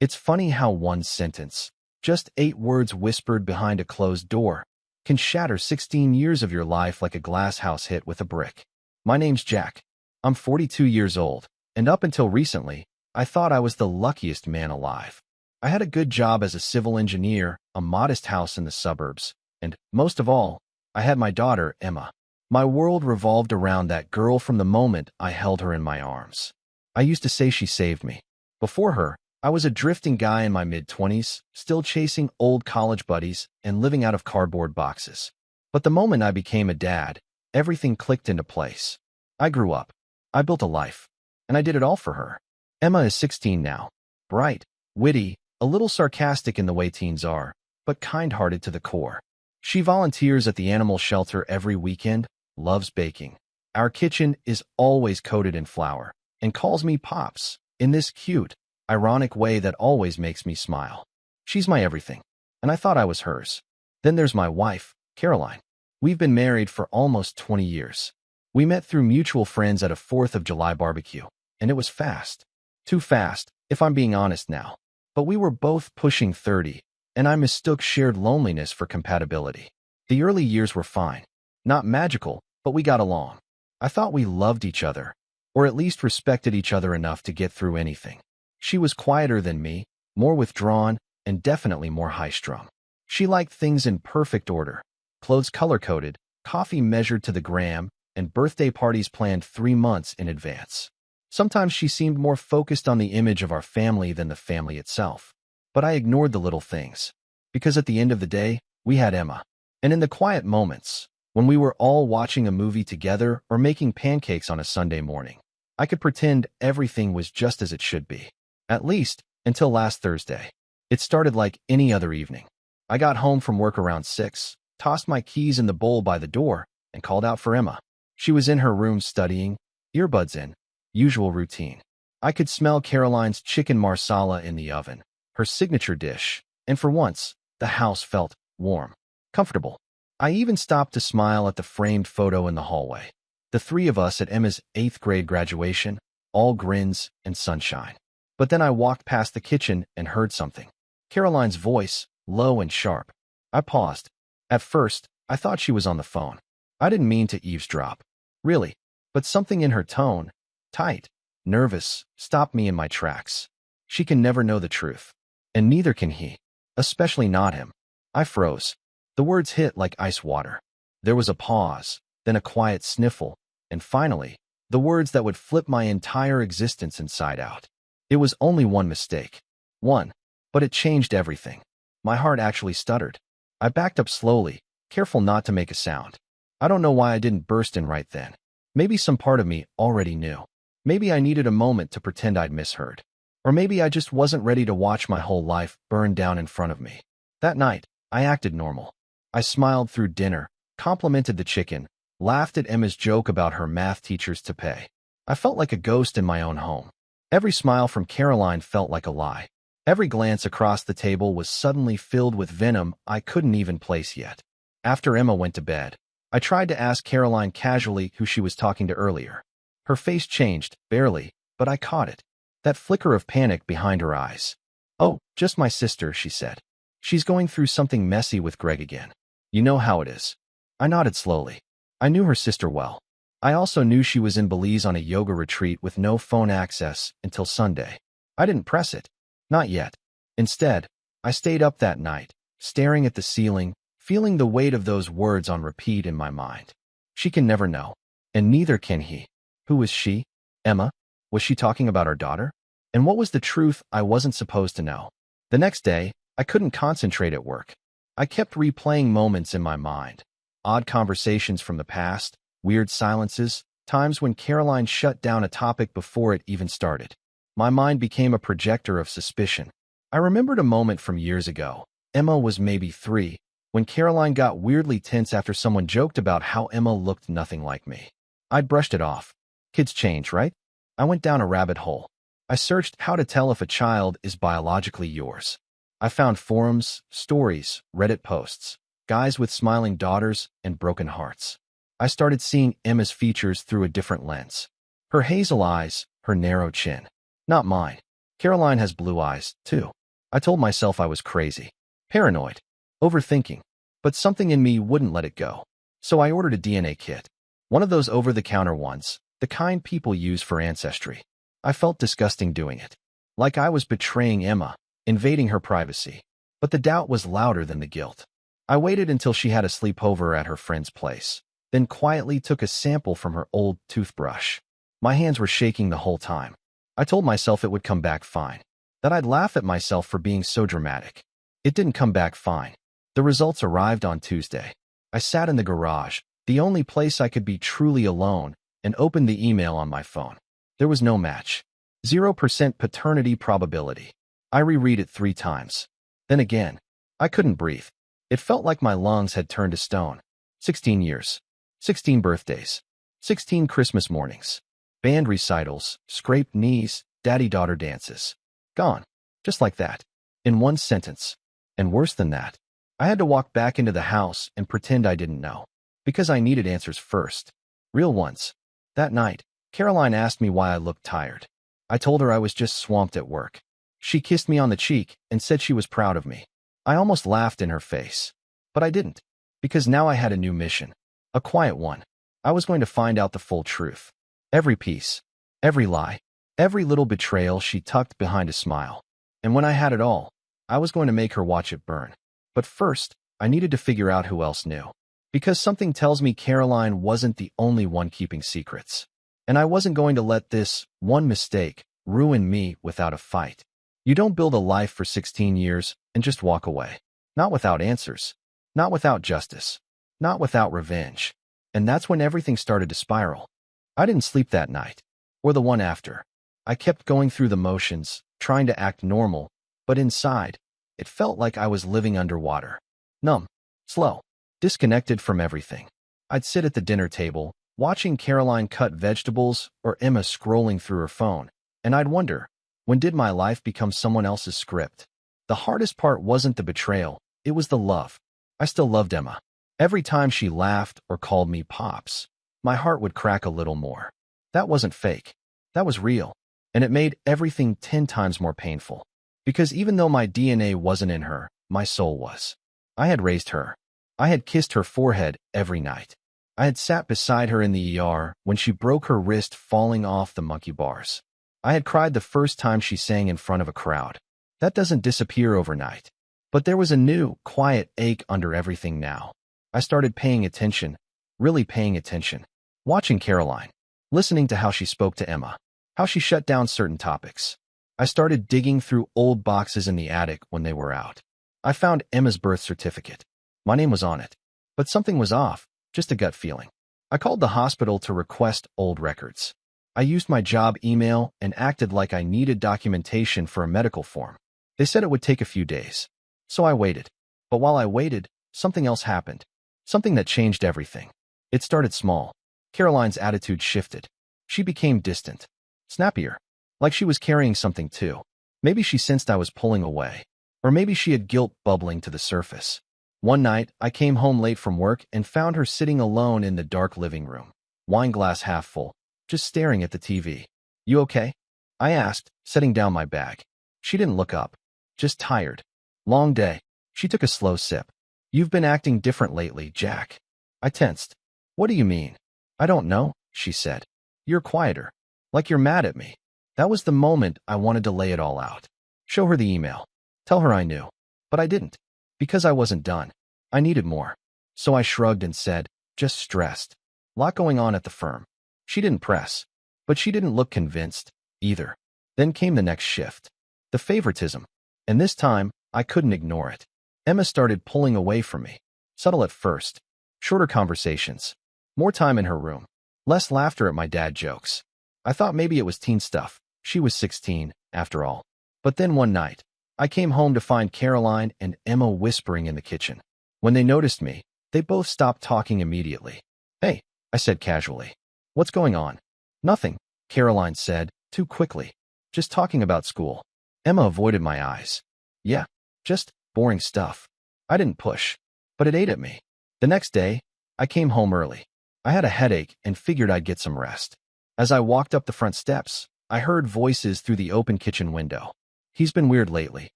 It's funny how one sentence, just 8 words whispered behind a closed door, can shatter 16 years of your life like a glass house hit with a brick. My name's Jack. I'm 42 years old, and up until recently, I thought I was the luckiest man alive. I had a good job as a civil engineer, a modest house in the suburbs, and, most of all, I had my daughter, Emma. My world revolved around that girl from the moment I held her in my arms. I used to say she saved me. Before her, I was a drifting guy in my mid-20s, still chasing old college buddies and living out of cardboard boxes. But the moment I became a dad, everything clicked into place. I grew up. I built a life. And I did it all for her. Emma is 16 now. Bright, witty, a little sarcastic in the way teens are, but kind-hearted to the core. She volunteers at the animal shelter every weekend, loves baking. Our kitchen is always coated in flour, and calls me Pops, in this cute, ironic way that always makes me smile. She's my everything, and I thought I was hers. Then there's my wife, Caroline. We've been married for almost 20 years. We met through mutual friends at a 4th of July barbecue, and it was fast. Too fast, if I'm being honest now. But we were both pushing 30, and I mistook shared loneliness for compatibility. The early years were fine. Not magical, but we got along. I thought we loved each other, or at least respected each other enough to get through anything. She was quieter than me, more withdrawn, and definitely more high-strung. She liked things in perfect order, clothes color-coded, coffee measured to the gram, and birthday parties planned 3 months in advance. Sometimes she seemed more focused on the image of our family than the family itself. But I ignored the little things, because at the end of the day, we had Emma. And in the quiet moments, when we were all watching a movie together or making pancakes on a Sunday morning, I could pretend everything was just as it should be. At least, until last Thursday. It started like any other evening. I got home from work around 6, tossed my keys in the bowl by the door, and called out for Emma. She was in her room studying, earbuds in, usual routine. I could smell Caroline's chicken marsala in the oven, her signature dish, and for once, the house felt warm, comfortable. I even stopped to smile at the framed photo in the hallway. The 3 of us at Emma's 8th grade graduation, all grins and sunshine. But then I walked past the kitchen and heard something. Caroline's voice, low and sharp. I paused. At first, I thought she was on the phone. I didn't mean to eavesdrop, really, but something in her tone, tight, nervous, stopped me in my tracks. She can never know the truth, and neither can he, especially not him. I froze. The words hit like ice water. There was a pause, then a quiet sniffle, and finally, the words that would flip my entire existence inside out. It was only one mistake. One, but it changed everything. My heart actually stuttered. I backed up slowly, careful not to make a sound. I don't know why I didn't burst in right then. Maybe some part of me already knew. Maybe I needed a moment to pretend I'd misheard. Or maybe I just wasn't ready to watch my whole life burn down in front of me. That night, I acted normal. I smiled through dinner, complimented the chicken, laughed at Emma's joke about her math teachers to pay. I felt like a ghost in my own home. Every smile from Caroline felt like a lie. Every glance across the table was suddenly filled with venom I couldn't even place yet. After Emma went to bed, I tried to ask Caroline casually who she was talking to earlier. Her face changed, barely, but I caught it. That flicker of panic behind her eyes. "Oh, just my sister," she said. "She's going through something messy with Greg again. You know how it is." I nodded slowly. I knew her sister well. I also knew she was in Belize on a yoga retreat with no phone access until Sunday. I didn't press it. Not yet. Instead, I stayed up that night, staring at the ceiling, feeling the weight of those words on repeat in my mind. She can never know, and neither can he. Who was she? Emma? Was she talking about our daughter? And what was the truth I wasn't supposed to know? The next day, I couldn't concentrate at work. I kept replaying moments in my mind. Odd conversations from the past, weird silences, times when Caroline shut down a topic before it even started. My mind became a projector of suspicion. I remembered a moment from years ago. Emma was maybe 3, when Caroline got weirdly tense after someone joked about how Emma looked nothing like me. I'd brushed it off. Kids change, right? I went down a rabbit hole. I searched how to tell if a child is biologically yours. I found forums, stories, Reddit posts, guys with smiling daughters and broken hearts. I started seeing Emma's features through a different lens. Her hazel eyes, her narrow chin. Not mine. Caroline has blue eyes, too. I told myself I was crazy, paranoid, overthinking, but something in me wouldn't let it go. So I ordered a DNA kit. One of those over-the-counter ones, the kind people use for ancestry. I felt disgusting doing it. Like I was betraying Emma, invading her privacy. But the doubt was louder than the guilt. I waited until she had a sleepover at her friend's place, then quietly took a sample from her old toothbrush. My hands were shaking the whole time. I told myself it would come back fine, that I'd laugh at myself for being so dramatic. It didn't come back fine. The results arrived on Tuesday. I sat in the garage, the only place I could be truly alone, and opened the email on my phone. There was no match. 0% paternity probability. I reread it 3 times. Then again. I couldn't breathe. It felt like my lungs had turned to stone. 16 years. 16 birthdays. 16 Christmas mornings. Band recitals, scraped knees, daddy-daughter dances. Gone. Just like that. In one sentence. And worse than that, I had to walk back into the house and pretend I didn't know. Because I needed answers first. Real ones. That night, Caroline asked me why I looked tired. I told her I was just swamped at work. She kissed me on the cheek and said she was proud of me. I almost laughed in her face. But I didn't. Because now I had a new mission. A quiet one. I was going to find out the full truth. Every piece. Every lie. Every little betrayal she tucked behind a smile. And when I had it all, I was going to make her watch it burn. But first, I needed to figure out who else knew. Because something tells me Caroline wasn't the only one keeping secrets. And I wasn't going to let this one mistake ruin me without a fight. You don't build a life for 16 years and just walk away. Not without answers. Not without justice. Not without revenge. And that's when everything started to spiral. I didn't sleep that night. Or the one after. I kept going through the motions, trying to act normal, but inside, it felt like I was living underwater. Numb. Slow. Disconnected from everything. I'd sit at the dinner table, watching Caroline cut vegetables or Emma scrolling through her phone, and I'd wonder, when did my life become someone else's script? The hardest part wasn't the betrayal, it was the love. I still loved Emma. Every time she laughed or called me Pops, my heart would crack a little more. That wasn't fake. That was real. And it made everything 10 times more painful. Because even though my DNA wasn't in her, my soul was. I had raised her. I had kissed her forehead every night. I had sat beside her in the ER when she broke her wrist falling off the monkey bars. I had cried the first time she sang in front of a crowd. That doesn't disappear overnight. But there was a new, quiet ache under everything now. I started paying attention, really paying attention. Watching Caroline. Listening to how she spoke to Emma. How she shut down certain topics. I started digging through old boxes in the attic when they were out. I found Emma's birth certificate. My name was on it. But something was off, just a gut feeling. I called the hospital to request old records. I used my job email and acted like I needed documentation for a medical form. They said it would take a few days. So I waited. But while I waited, something else happened. Something that changed everything. It started small. Caroline's attitude shifted. She became distant. Snappier. Like she was carrying something too. Maybe she sensed I was pulling away. Or maybe she had guilt bubbling to the surface. One night, I came home late from work and found her sitting alone in the dark living room. Wine glass half full. Just staring at the TV. You okay? I asked, setting down my bag. She didn't look up. Just tired. Long day. She took a slow sip. You've been acting different lately, Jack. I tensed. What do you mean? I don't know, she said. You're quieter. Like you're mad at me. That was the moment I wanted to lay it all out. Show her the email. Tell her I knew. But I didn't. Because I wasn't done. I needed more. So I shrugged and said, just stressed. Lot going on at the firm. She didn't press. But she didn't look convinced, either. Then came the next shift. The favoritism. And this time, I couldn't ignore it. Emma started pulling away from me. Subtle at first. Shorter conversations. More time in her room. Less laughter at my dad jokes. I thought maybe it was teen stuff. She was 16, after all. But then one night, I came home to find Caroline and Emma whispering in the kitchen. When they noticed me, they both stopped talking immediately. Hey, I said casually. What's going on? Nothing, Caroline said, too quickly. Just talking about school. Emma avoided my eyes. Yeah, just boring stuff. I didn't push. But it ate at me. The next day, I came home early. I had a headache and figured I'd get some rest. As I walked up the front steps, I heard voices through the open kitchen window. He's been weird lately,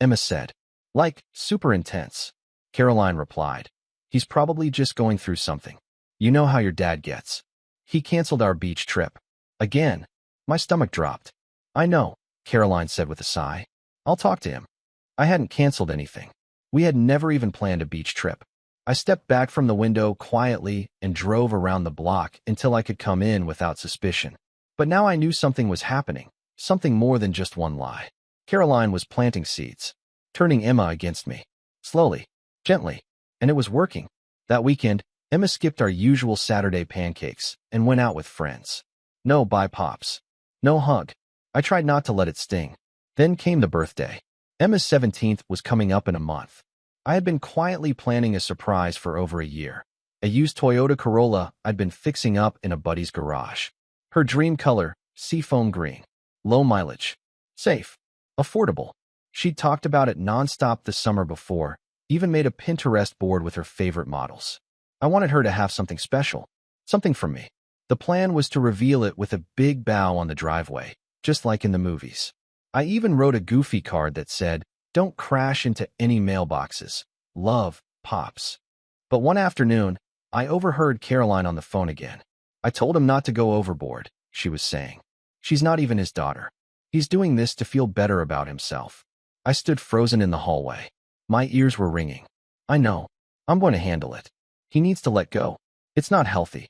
Emma said. Like, super intense. Caroline replied. He's probably just going through something. You know how your dad gets. He canceled our beach trip. Again. My stomach dropped. I know, Caroline said with a sigh. I'll talk to him. I hadn't canceled anything. We had never even planned a beach trip. I stepped back from the window quietly and drove around the block until I could come in without suspicion. But now I knew something was happening, something more than just one lie. Caroline was planting seeds, turning Emma against me. Slowly, gently, and it was working. That weekend, Emma skipped our usual Saturday pancakes and went out with friends. No bye pops. No hug. I tried not to let it sting. Then came the birthday. Emma's 17th was coming up in a month. I had been quietly planning a surprise for over a year. A used Toyota Corolla I'd been fixing up in a buddy's garage. Her dream color, seafoam green. Low mileage. Safe. Affordable. She'd talked about it nonstop the summer before, even made a Pinterest board with her favorite models. I wanted her to have something special. Something from me. The plan was to reveal it with a big bow on the driveway, just like in the movies. I even wrote a goofy card that said, "Don't crash into any mailboxes. Love, Pops." But one afternoon, I overheard Caroline on the phone again. I told him not to go overboard, she was saying. She's not even his daughter. He's doing this to feel better about himself. I stood frozen in the hallway. My ears were ringing. I know. I'm going to handle it. He needs to let go. It's not healthy.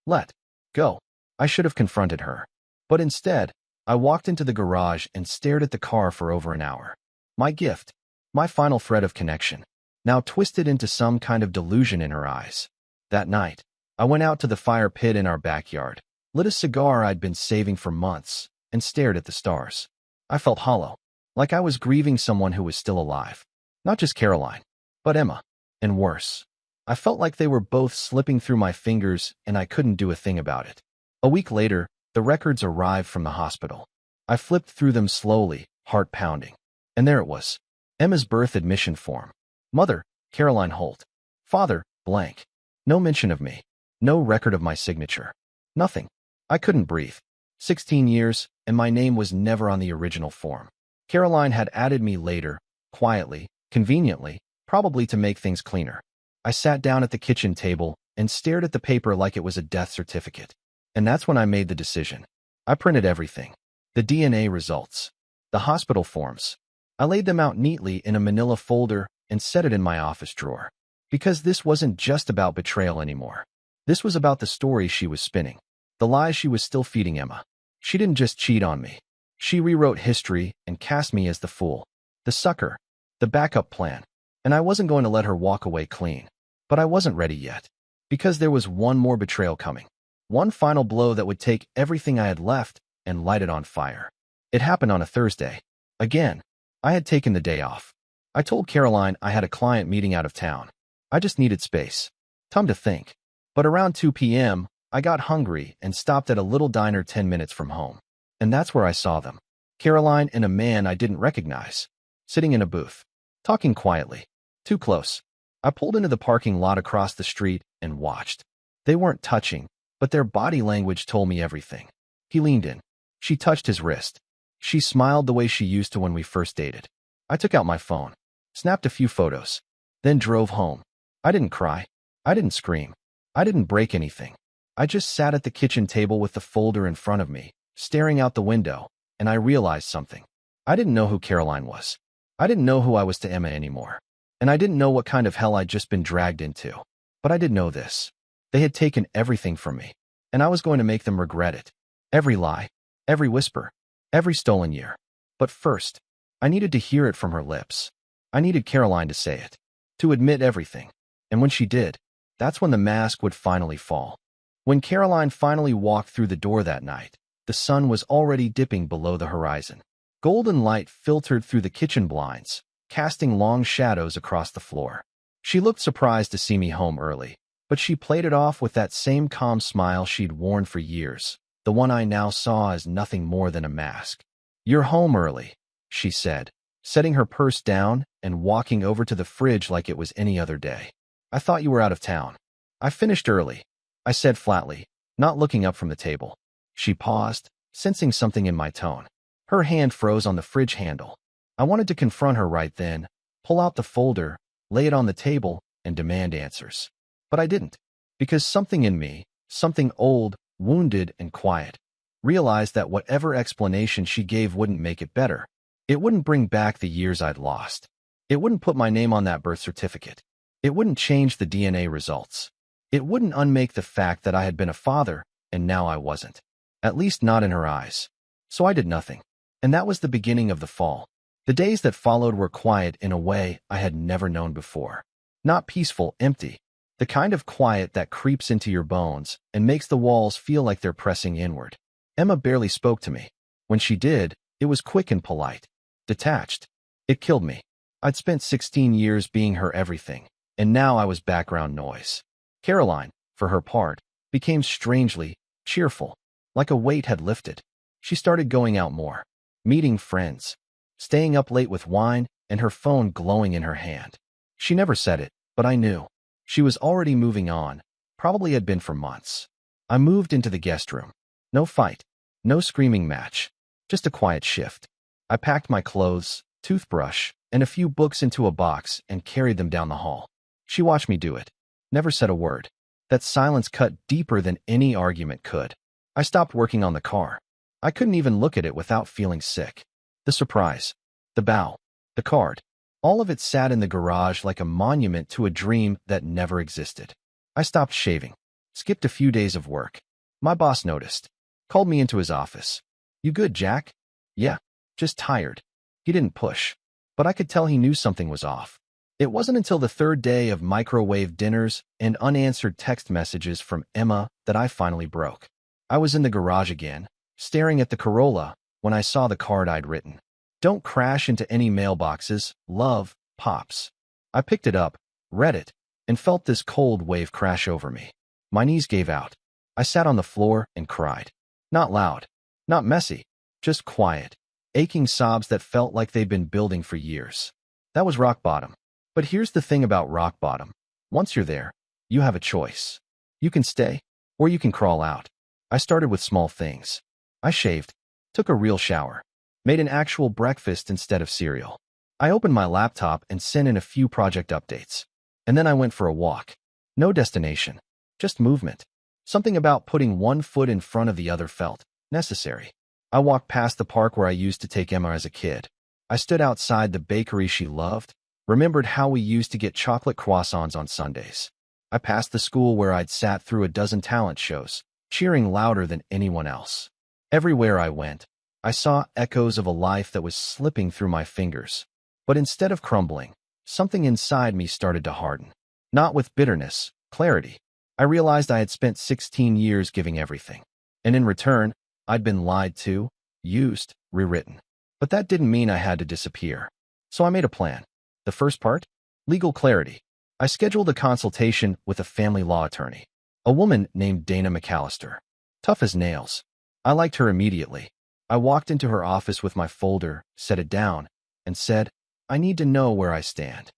Let go. I should have confronted her. But instead, I walked into the garage and stared at the car for over an hour. My gift, my final thread of connection, now twisted into some kind of delusion in her eyes. That night, I went out to the fire pit in our backyard, lit a cigar I'd been saving for months, and stared at the stars. I felt hollow, like I was grieving someone who was still alive. Not just Caroline, but Emma. And worse. I felt like they were both slipping through my fingers and I couldn't do a thing about it. A week later, the records arrived from the hospital. I flipped through them slowly, heart pounding. And there it was. Emma's birth admission form. Mother, Caroline Holt. Father, blank. No mention of me. No record of my signature. Nothing. I couldn't breathe. 16 years, and my name was never on the original form. Caroline had added me later, quietly, conveniently, probably to make things cleaner. I sat down at the kitchen table and stared at the paper like it was a death certificate. And that's when I made the decision. I printed everything. The DNA results. The hospital forms. I laid them out neatly in a manila folder and set it in my office drawer. Because this wasn't just about betrayal anymore. This was about the story she was spinning. The lies she was still feeding Emma. She didn't just cheat on me. She rewrote history and cast me as the fool. The sucker. The backup plan. And I wasn't going to let her walk away clean. But I wasn't ready yet. Because there was one more betrayal coming. One final blow that would take everything I had left and light it on fire. It happened on a Thursday. Again, I had taken the day off. I told Caroline I had a client meeting out of town. I just needed space. Time to think. But around 2 p.m., I got hungry and stopped at a little diner 10 minutes from home. And that's where I saw them. Caroline and a man I didn't recognize. Sitting in a booth. Talking quietly. Too close. I pulled into the parking lot across the street and watched. They weren't touching, but their body language told me everything. He leaned in. She touched his wrist. She smiled the way she used to when we first dated. I took out my phone, snapped a few photos, then drove home. I didn't cry. I didn't scream. I didn't break anything. I just sat at the kitchen table with the folder in front of me, staring out the window, and I realized something. I didn't know who Caroline was. I didn't know who I was to Emma anymore. And I didn't know what kind of hell I'd just been dragged into. But I did know this. They had taken everything from me, and I was going to make them regret it. Every lie, every whisper, every stolen year. But first, I needed to hear it from her lips. I needed Caroline to say it, to admit everything. And when she did, that's when the mask would finally fall. When Caroline finally walked through the door that night, the sun was already dipping below the horizon. Golden light filtered through the kitchen blinds, casting long shadows across the floor. She looked surprised to see me home early, but she played it off with that same calm smile she'd worn for years, the one I now saw as nothing more than a mask. "You're home early," she said, setting her purse down and walking over to the fridge like it was any other day. "I thought you were out of town." "I finished early," I said flatly, not looking up from the table. She paused, sensing something in my tone. Her hand froze on the fridge handle. I wanted to confront her right then, pull out the folder, lay it on the table, and demand answers. But I didn't, because something in me, something old, wounded, and quiet, realized that whatever explanation she gave wouldn't make it better. It wouldn't bring back the years I'd lost. It wouldn't put my name on that birth certificate. It wouldn't change the DNA results. It wouldn't unmake the fact that I had been a father, and now I wasn't. At least not in her eyes. So I did nothing. And that was the beginning of the fall. The days that followed were quiet in a way I had never known before. Not peaceful, empty. The kind of quiet that creeps into your bones and makes the walls feel like they're pressing inward. Emma barely spoke to me. When she did, it was quick and polite. Detached. It killed me. I'd spent 16 years being her everything, and now I was background noise. Caroline, for her part, became strangely cheerful, like a weight had lifted. She started going out more, meeting friends, staying up late with wine, and her phone glowing in her hand. She never said it, but I knew. She was already moving on, probably had been for months. I moved into the guest room. No fight, no screaming match, just a quiet shift. I packed my clothes, toothbrush, and a few books into a box and carried them down the hall. She watched me do it. Never said a word. That silence cut deeper than any argument could. I stopped working on the car. I couldn't even look at it without feeling sick. The surprise, the bow, the card, all of it sat in the garage like a monument to a dream that never existed. I stopped shaving, skipped a few days of work. My boss noticed, called me into his office. "You good, Jack?" "Yeah, just tired." He didn't push, but I could tell he knew something was off. It wasn't until the third day of microwave dinners and unanswered text messages from Emma that I finally broke. I was in the garage again, staring at the Corolla, when I saw the card I'd written. "Don't crash into any mailboxes, love, Pops." I picked it up, read it, and felt this cold wave crash over me. My knees gave out. I sat on the floor and cried. Not loud, not messy, just quiet, aching sobs that felt like they'd been building for years. That was rock bottom. But here's the thing about rock bottom. Once you're there, you have a choice. You can stay, or you can crawl out. I started with small things. I shaved, took a real shower, made an actual breakfast instead of cereal. I opened my laptop and sent in a few project updates. And then I went for a walk. No destination, just movement. Something about putting one foot in front of the other felt necessary. I walked past the park where I used to take Emma as a kid. I stood outside the bakery she loved, remembered how we used to get chocolate croissants on Sundays. I passed the school where I'd sat through a dozen talent shows, cheering louder than anyone else. Everywhere I went, I saw echoes of a life that was slipping through my fingers. But instead of crumbling, something inside me started to harden. Not with bitterness, clarity. I realized I had spent 16 years giving everything. And in return, I'd been lied to, used, rewritten. But that didn't mean I had to disappear. So I made a plan. The first part? Legal clarity. I scheduled a consultation with a family law attorney, a woman named Dana McAllister. Tough as nails. I liked her immediately. I walked into her office with my folder, set it down, and said, "I need to know where I stand."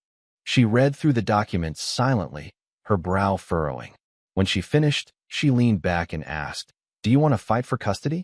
She read through the documents silently, her brow furrowing. When she finished, she leaned back and asked, "Do you want to fight for custody?"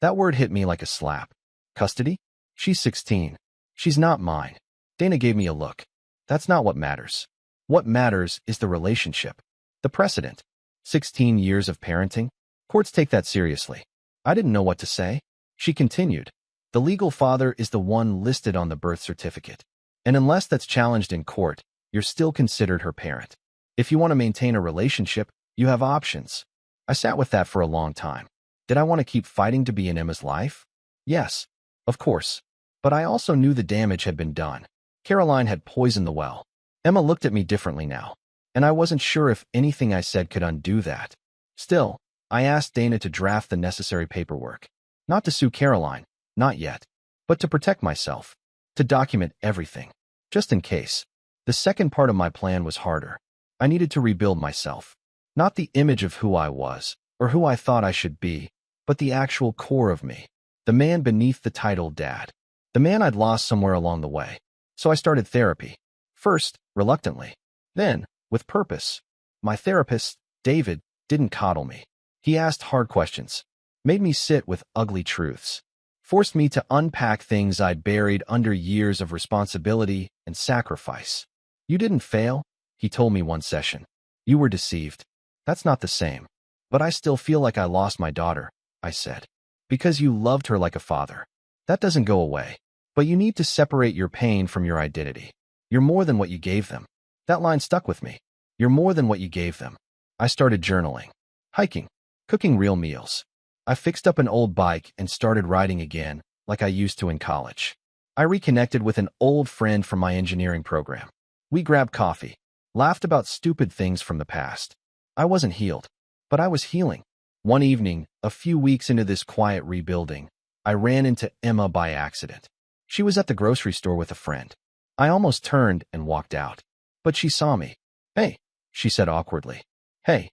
That word hit me like a slap. Custody? She's 16. She's not mine. Dana gave me a look. That's not what matters. What matters is the relationship. The precedent. 16 years of parenting. Courts take that seriously. I didn't know what to say. She continued. The legal father is the one listed on the birth certificate. And unless that's challenged in court, you're still considered her parent. If you want to maintain a relationship, you have options. I sat with that for a long time. Did I want to keep fighting to be in Emma's life? Yes, of course. But I also knew the damage had been done. Caroline had poisoned the well. Emma looked at me differently now, and I wasn't sure if anything I said could undo that. Still, I asked Dana to draft the necessary paperwork. Not to sue Caroline, not yet, but to protect myself, to document everything, just in case. The second part of my plan was harder. I needed to rebuild myself. Not the image of who I was, or who I thought I should be, but the actual core of me. The man beneath the title Dad. The man I'd lost somewhere along the way. So I started therapy. First, reluctantly. Then, with purpose. My therapist, David, didn't coddle me. He asked hard questions. made me sit with ugly truths, forced me to unpack things I'd buried under years of responsibility and sacrifice. You didn't fail, he told me one session. You were deceived. That's not the same. But I still feel like I lost my daughter, I said. Because you loved her like a father. That doesn't go away. But you need to separate your pain from your identity. You're more than what you gave them. That line stuck with me. You're more than what you gave them. I started journaling, hiking, cooking real meals. I fixed up an old bike and started riding again, like I used to in college. I reconnected with an old friend from my engineering program. We grabbed coffee, laughed about stupid things from the past. I wasn't healed, but I was healing. One evening, a few weeks into this quiet rebuilding, I ran into Emma by accident. She was at the grocery store with a friend. I almost turned and walked out, but she saw me. Hey, she said awkwardly. Hey.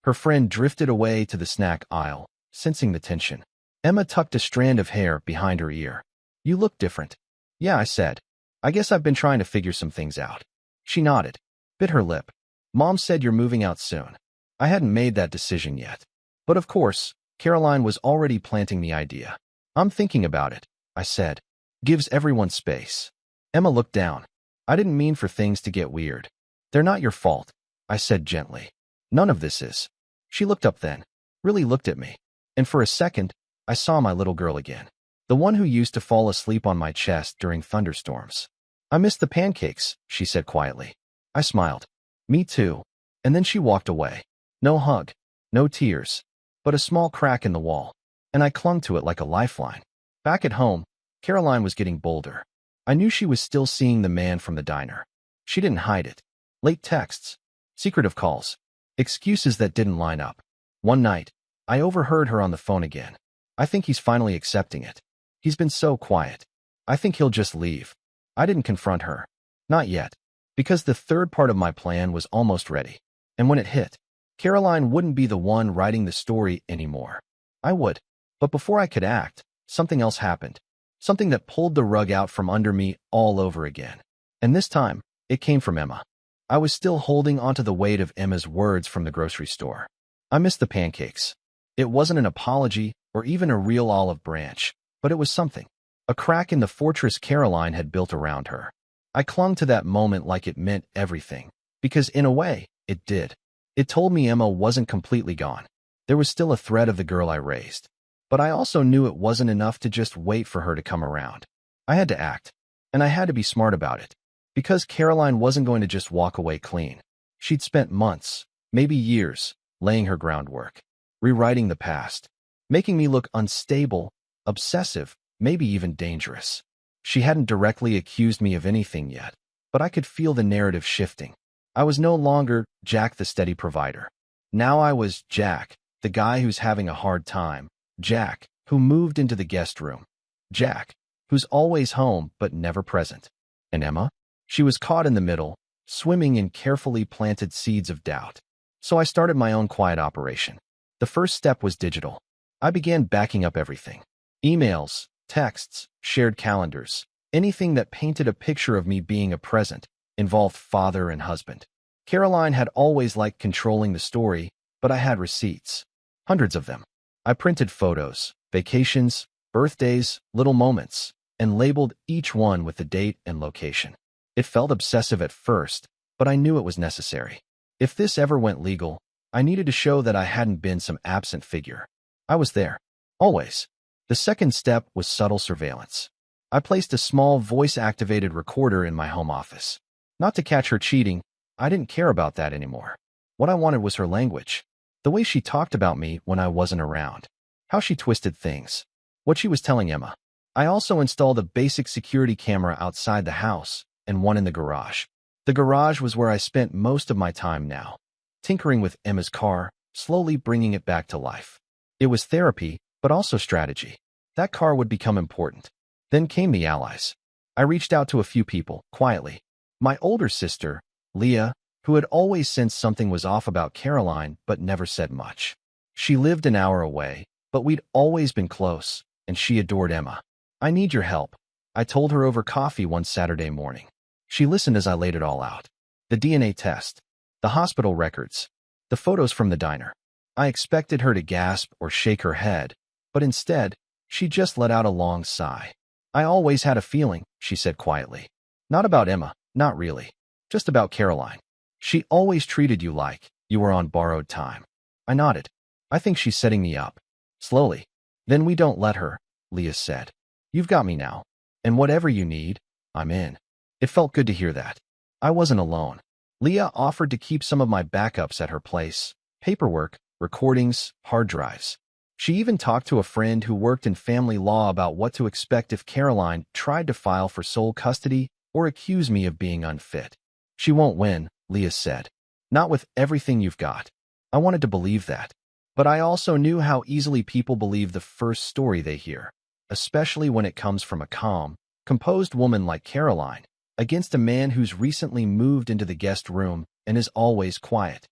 Her friend drifted away to the snack aisle, sensing the tension. Emma tucked a strand of hair behind her ear. You look different. Yeah, I said. I guess I've been trying to figure some things out. She nodded, bit her lip. Mom said you're moving out soon. I hadn't made that decision yet. But of course, Caroline was already planting the idea. I'm thinking about it, I said. Gives everyone space. Emma looked down. I didn't mean for things to get weird. They're not your fault, I said gently. None of this is. She looked up then, really looked at me. And for a second, I saw my little girl again. The one who used to fall asleep on my chest during thunderstorms. I miss the pancakes, she said quietly. I smiled. Me too. And then she walked away. No hug, no tears, but a small crack in the wall. And I clung to it like a lifeline. Back at home, Caroline was getting bolder. I knew she was still seeing the man from the diner. She didn't hide it. Late texts, secretive calls, excuses that didn't line up. One night, I overheard her on the phone again. I think he's finally accepting it. He's been so quiet. I think he'll just leave. I didn't confront her. Not yet. Because the third part of my plan was almost ready. And when it hit, Caroline wouldn't be the one writing the story anymore. I would. But before I could act, something else happened. Something that pulled the rug out from under me all over again. And this time, it came from Emma. I was still holding onto the weight of Emma's words from the grocery store. I missed the pancakes. It wasn't an apology or even a real olive branch, but it was something. A crack in the fortress Caroline had built around her. I clung to that moment like it meant everything, because in a way, it did. It told me Emma wasn't completely gone. There was still a thread of the girl I raised. But I also knew it wasn't enough to just wait for her to come around. I had to act, and I had to be smart about it. Because Caroline wasn't going to just walk away clean. She'd spent months, maybe years, laying her groundwork, rewriting the past, making me look unstable, obsessive, maybe even dangerous. She hadn't directly accused me of anything yet, but I could feel the narrative shifting. I was no longer Jack the steady provider. Now I was Jack, the guy who's having a hard time. Jack, who moved into the guest room. Jack, who's always home but never present. And Emma? She was caught in the middle, swimming in carefully planted seeds of doubt. So I started my own quiet operation. The first step was digital. I began backing up everything. Emails, texts, shared calendars, anything that painted a picture of me being a present, involved father and husband. Caroline had always liked controlling the story, but I had receipts. Hundreds of them. I printed photos, vacations, birthdays, little moments, and labeled each one with the date and location. It felt obsessive at first, but I knew it was necessary. If this ever went legal, I needed to show that I hadn't been some absent figure. I was there. Always. The second step was subtle surveillance. I placed a small voice-activated recorder in my home office. Not to catch her cheating, I didn't care about that anymore. What I wanted was her language. The way she talked about me when I wasn't around. How she twisted things. What she was telling Emma. I also installed a basic security camera outside the house and one in the garage. The garage was where I spent most of my time now, tinkering with Emma's car, slowly bringing it back to life. It was therapy, but also strategy. That car would become important. Then came the allies. I reached out to a few people, quietly. My older sister, Leah, who had always sensed something was off about Caroline but never said much. She lived an hour away, but we'd always been close, and she adored Emma. I need your help, I told her over coffee one Saturday morning. She listened as I laid it all out. The DNA test, the hospital records, the photos from the diner. I expected her to gasp or shake her head, But instead, she just let out a long sigh. I always had a feeling, she said quietly. Not about Emma, not really. Just about Caroline. She always treated you like you were on borrowed time. I nodded. I think she's setting me up. Slowly. Then we don't let her, Leah said. You've got me now. And whatever you need, I'm in. It felt good to hear that. I wasn't alone. Leah offered to keep some of my backups at her place. Paperwork, recordings, hard drives. She even talked to a friend who worked in family law about what to expect if Caroline tried to file for sole custody or accuse me of being unfit. She won't win, Leah said. Not with everything you've got. I wanted to believe that. But I also knew how easily people believe the first story they hear, especially when it comes from a calm, composed woman like Caroline, against a man who's recently moved into the guest room and is always quiet.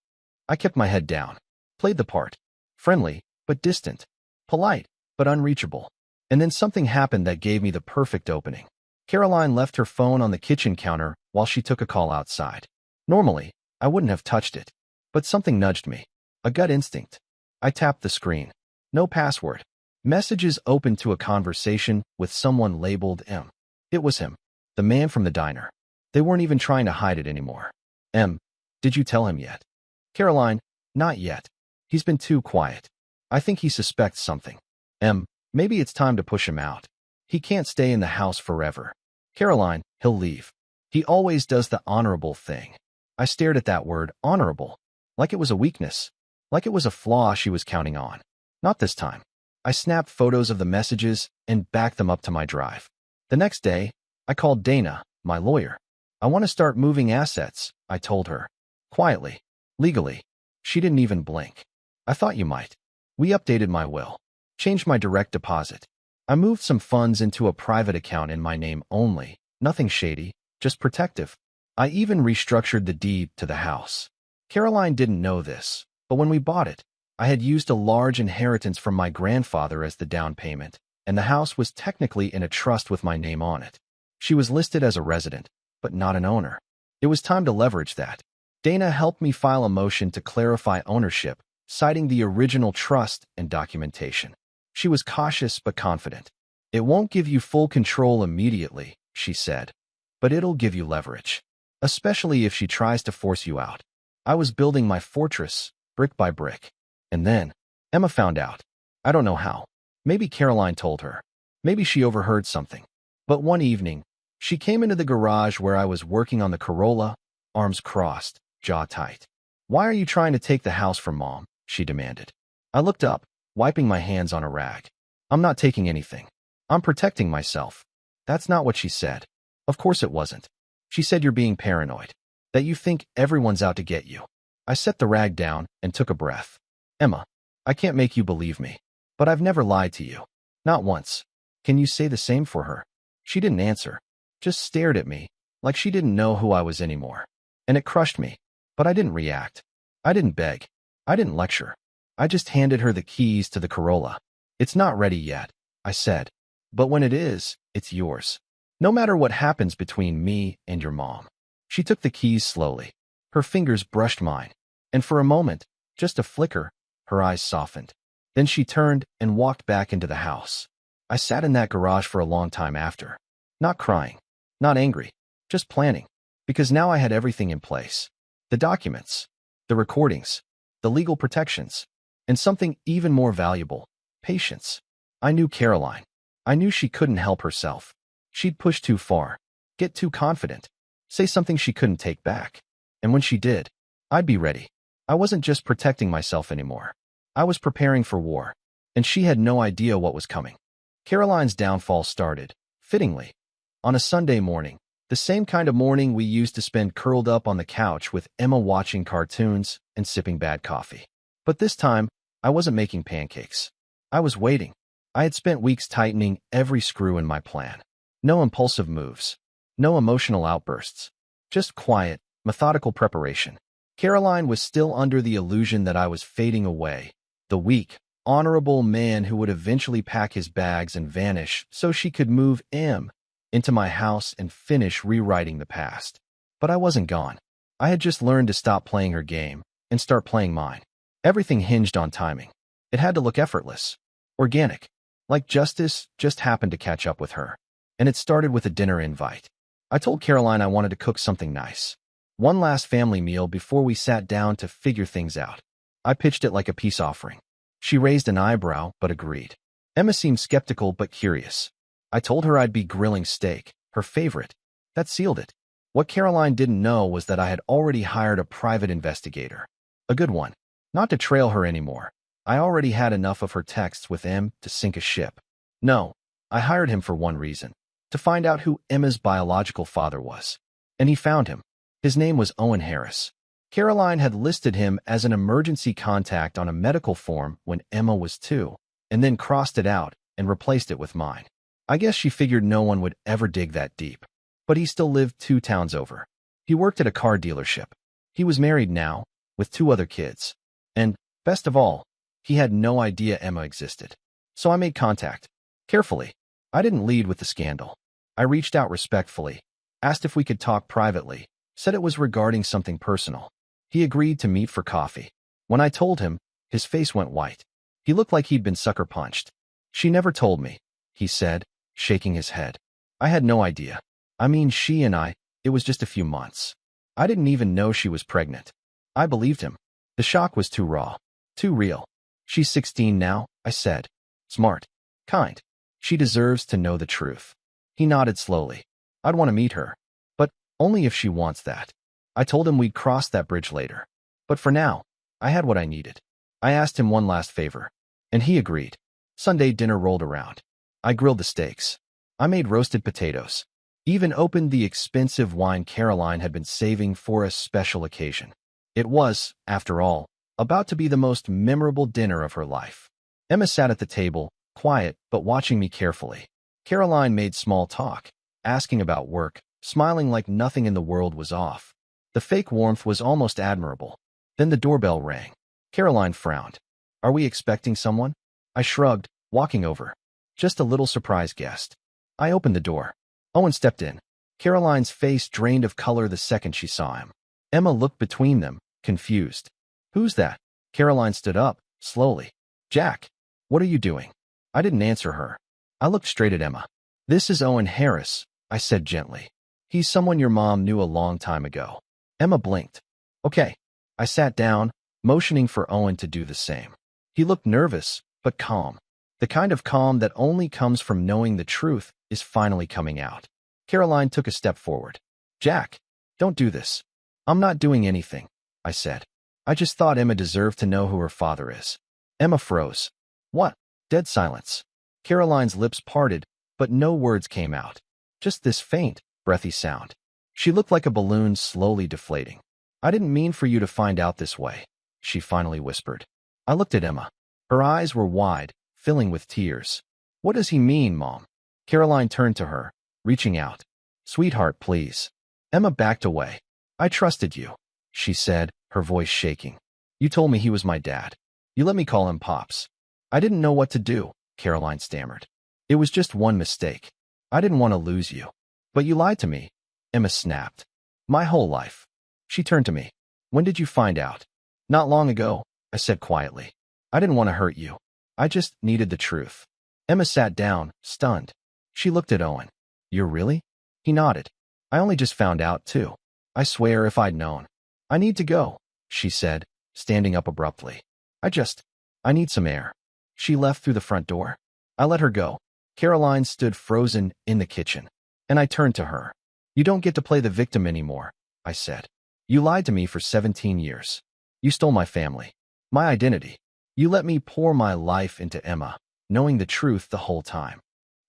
I kept my head down, played the part, friendly but distant, polite but unreachable. And then something happened that gave me the perfect opening. Caroline left her phone on the kitchen counter while she took a call outside. Normally, I wouldn't have touched it, but something nudged me, a gut instinct. I tapped the screen. No password. Messages opened to a conversation with someone labeled M. It was him, the man from the diner. They weren't even trying to hide it anymore. M. Did you tell him yet? Caroline, not yet. He's been too quiet. I think he suspects something. M. Maybe it's time to push him out. He can't stay in the house forever. Caroline, he'll leave. He always does the honorable thing. I stared at that word, honorable, like it was a weakness, like it was a flaw she was counting on. Not this time. I snapped photos of the messages and backed them up to my drive. The next day, I called Dana, my lawyer. I want to start moving assets, I told her. Quietly. Legally. She didn't even blink. I thought you might. We updated my will. Changed my direct deposit. I moved some funds into a private account in my name only. Nothing shady, just protective. I even restructured the deed to the house. Caroline didn't know this, but when we bought it, I had used a large inheritance from my grandfather as the down payment, and the house was technically in a trust with my name on it. She was listed as a resident, but not an owner. It was time to leverage that. Dana helped me file a motion to clarify ownership, citing the original trust and documentation. She was cautious but confident. It won't give you full control immediately, she said, but it'll give you leverage, especially if she tries to force you out. I was building my fortress, brick by brick. And then, Emma found out. I don't know how. Maybe Caroline told her. Maybe she overheard something. But one evening, she came into the garage where I was working on the Corolla, arms crossed, jaw tight. Why are you trying to take the house from Mom? She demanded. I looked up, wiping my hands on a rag. I'm not taking anything. I'm protecting myself. That's not what she said. Of course it wasn't. She said you're being paranoid. That you think everyone's out to get you. I set the rag down and took a breath. Emma, I can't make you believe me, but I've never lied to you. Not once. Can you say the same for her? She didn't answer, just stared at me, like she didn't know who I was anymore. And it crushed me, but I didn't react. I didn't beg. I didn't lecture. I just handed her the keys to the Corolla. It's not ready yet, I said, but when it is, it's yours. No matter what happens between me and your mom. She took the keys slowly. Her fingers brushed mine, and for a moment, just a flicker, her eyes softened. Then she turned and walked back into the house. I sat in that garage for a long time after. Not crying, not angry, just planning. Because now I had everything in place. The documents, the recordings, the legal protections, and something even more valuable, patience. I knew Caroline. I knew she couldn't help herself. She'd push too far, get too confident, say something she couldn't take back. And when she did, I'd be ready. I wasn't just protecting myself anymore. I was preparing for war, and she had no idea what was coming. Caroline's downfall started, fittingly, on a Sunday morning, the same kind of morning we used to spend curled up on the couch with Emma watching cartoons and sipping bad coffee. But this time, I wasn't making pancakes. I was waiting. I had spent weeks tightening every screw in my plan. No impulsive moves. No emotional outbursts. Just quiet, methodical preparation. Caroline was still under the illusion that I was fading away, the weak, honorable man who would eventually pack his bags and vanish so she could move M into my house and finish rewriting the past. But I wasn't gone. I had just learned to stop playing her game and start playing mine. Everything hinged on timing. It had to look effortless, organic, Like justice just happened to catch up with her. And it started with a dinner invite. I told Caroline I wanted to cook something nice. One last family meal before we sat down to figure things out. I pitched it like a peace offering. She raised an eyebrow, but agreed. Emma seemed skeptical but curious. I told her I'd be grilling steak, her favorite. That sealed it. What Caroline didn't know was that I had already hired a private investigator. A good one. Not to trail her anymore. I already had enough of her texts with M to sink a ship. No, I hired him for one reason. To find out who Emma's biological father was. And he found him. His name was Owen Harris. Caroline had listed him as an emergency contact on a medical form when Emma was 2, and then crossed it out and replaced it with mine. I guess she figured no one would ever dig that deep. But he still lived 2 towns over. He worked at a car dealership. He was married now, with 2 other kids. And, best of all, he had no idea Emma existed. So I made contact. Carefully. I didn't lead with the scandal. I reached out respectfully, asked if we could talk privately, said it was regarding something personal. He agreed to meet for coffee. When I told him, his face went white. He looked like he'd been sucker punched. She never told me, he said, shaking his head. I had no idea. I mean, it was just a few months. I didn't even know she was pregnant. I believed him. The shock was too raw, too real. She's 16 now, I said. Smart. Kind. She deserves to know the truth. He nodded slowly. I'd want to meet her. But only if she wants that. I told him we'd cross that bridge later. But for now, I had what I needed. I asked him one last favor. And he agreed. Sunday dinner rolled around. I grilled the steaks. I made roasted potatoes. Even opened the expensive wine Caroline had been saving for a special occasion. It was, after all, about to be the most memorable dinner of her life. Emma sat at the table, quiet but watching me carefully. Caroline made small talk, asking about work, smiling like nothing in the world was off. The fake warmth was almost admirable. Then the doorbell rang. Caroline frowned. Are we expecting someone? I shrugged, walking over. Just a little surprise guest. I opened the door. Owen stepped in. Caroline's face drained of color the second she saw him. Emma looked between them, confused. Who's that? Caroline stood up, slowly. Jack. What are you doing? I didn't answer her. I looked straight at Emma. This is Owen Harris, I said gently. He's someone your mom knew a long time ago. Emma blinked. Okay. I sat down, motioning for Owen to do the same. He looked nervous, but calm. The kind of calm that only comes from knowing the truth is finally coming out. Caroline took a step forward. Jack, don't do this. I'm not doing anything, I said. I just thought Emma deserved to know who her father is. Emma froze. What? Dead silence. Caroline's lips parted, but no words came out. Just this faint, breathy sound. She looked like a balloon slowly deflating. I didn't mean for you to find out this way, she finally whispered. I looked at Emma. Her eyes were wide, filling with tears. What does he mean, Mom? Caroline turned to her, reaching out. Sweetheart, please. Emma backed away. I trusted you, she said, her voice shaking. You told me he was my dad. You let me call him Pops. I didn't know what to do, Caroline stammered. It was just one mistake. I didn't want to lose you. But you lied to me, Emma snapped. My whole life. She turned to me. When did you find out? Not long ago, I said quietly. I didn't want to hurt you. I just needed the truth. Emma sat down, stunned. She looked at Owen. You're really? He nodded. I only just found out, too. I swear if I'd known. I need to go, she said, standing up abruptly. I need some air. She left through the front door. I let her go. Caroline stood frozen in the kitchen. And I turned to her. You don't get to play the victim anymore, I said. You lied to me for 17 years. You stole my family. My identity. You let me pour my life into Emma, knowing the truth the whole time.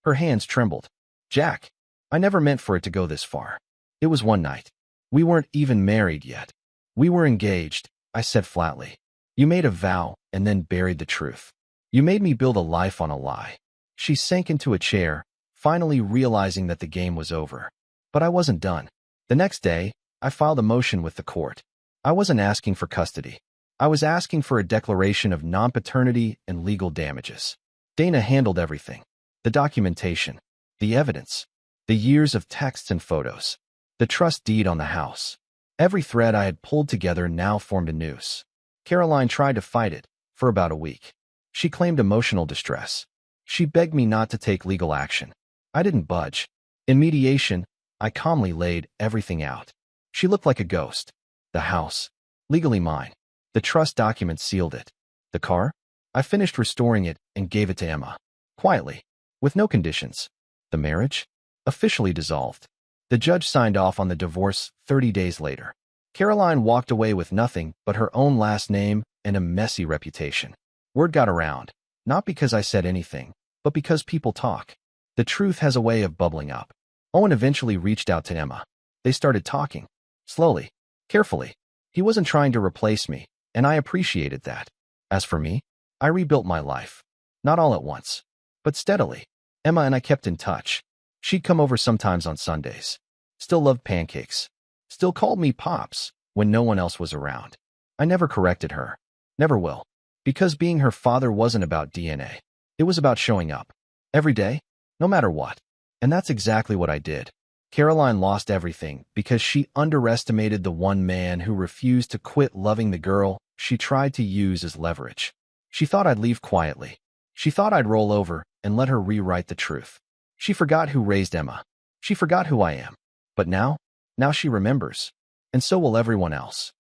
Her hands trembled. Jack, I never meant for it to go this far. It was one night. We weren't even married yet. We were engaged, I said flatly. You made a vow and then buried the truth. You made me build a life on a lie. She sank into a chair, finally realizing that the game was over. But I wasn't done. The next day, I filed a motion with the court. I wasn't asking for custody. I was asking for a declaration of non-paternity and legal damages. Dana handled everything. The documentation, the evidence, the years of texts and photos, the trust deed on the house. Every thread I had pulled together now formed a noose. Caroline tried to fight it for about a week. She claimed emotional distress. She begged me not to take legal action. I didn't budge. In mediation, I calmly laid everything out. She looked like a ghost. The house, legally mine. The trust documents sealed it. The car? I finished restoring it and gave it to Emma. Quietly, with no conditions. The marriage? Officially dissolved. The judge signed off on the divorce 30 days later. Caroline walked away with nothing but her own last name and a messy reputation. Word got around, not because I said anything, but because people talk. The truth has a way of bubbling up. Owen eventually reached out to Emma. They started talking. Slowly, carefully. He wasn't trying to replace me, and I appreciated that. As for me, I rebuilt my life. Not all at once, but steadily. Emma and I kept in touch. She'd come over sometimes on Sundays. Still loved pancakes. Still called me Pops when no one else was around. I never corrected her. Never will. Because being her father wasn't about DNA. It was about showing up. Every day, no matter what. And that's exactly what I did. Caroline lost everything because she underestimated the one man who refused to quit loving the girl she tried to use as leverage. She thought I'd leave quietly. She thought I'd roll over and let her rewrite the truth. She forgot who raised Emma. She forgot who I am. But now she remembers. And so will everyone else.